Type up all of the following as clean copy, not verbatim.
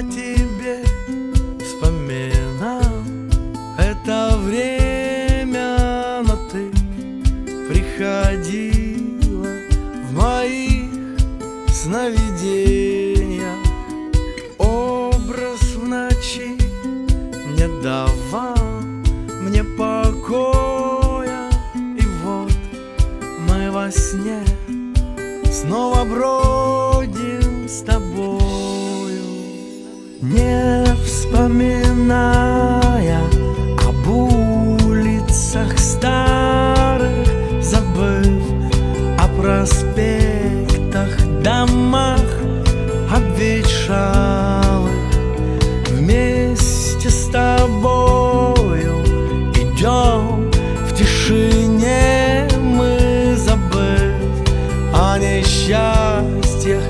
о тебе вспоминал это время, но ты приходила в моих сновидениях. Образ в ночи не давал мне покоя, и вот мы во сне снова бродим с тобою, не вспоминая об улицах старых, забыв о проспектах, домах обветшалых. Вместе с тобою идем в тишине мы, забыв о несчастьях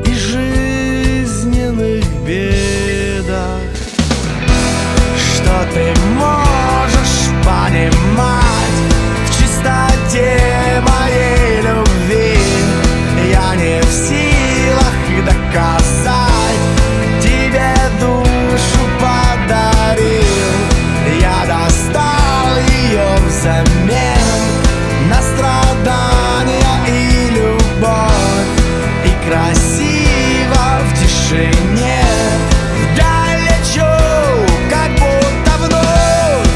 и жизненных бедах. Что ты можешь понимать в чистоте моей любви? Я не в силах доказать, тебе душу подарил. Я достал ее взамен на страдания и любовь, и красиво в тишине вдаль лечу, как будто вновь.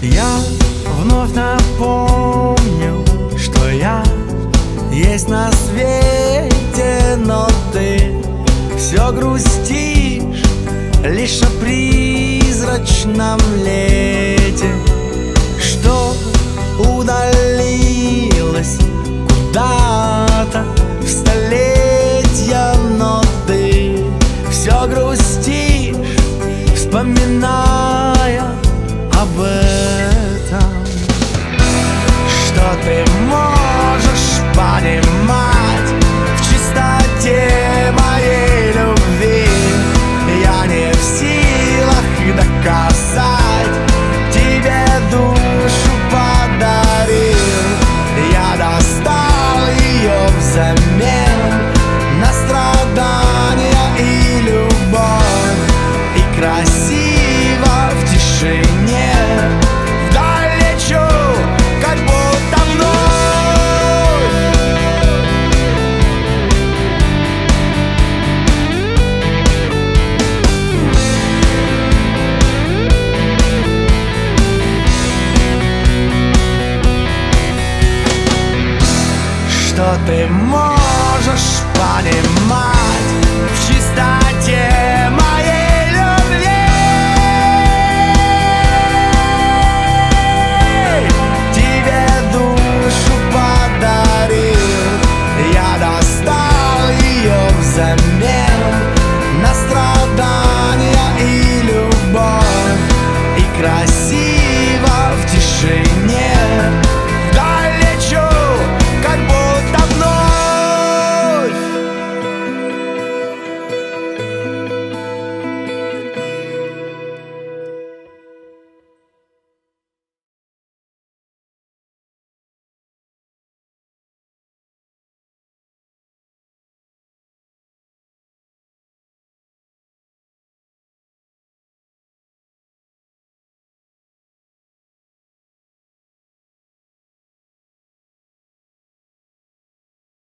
Я вновь напомню, что я есть на свете, но ты все грустишь лишь о призрачном лете, что удалилось куда-то в столетия, но ты все грустишь, вспоминая об этом. Что ты можешь понимать в чистоте моей любви? Я не в силах доказать, тебе душу подарил. Я достал ее взамен на страдания и любовь, и красиво в тишине вдаль лечу, как будто вновь. Что ты можешь понимать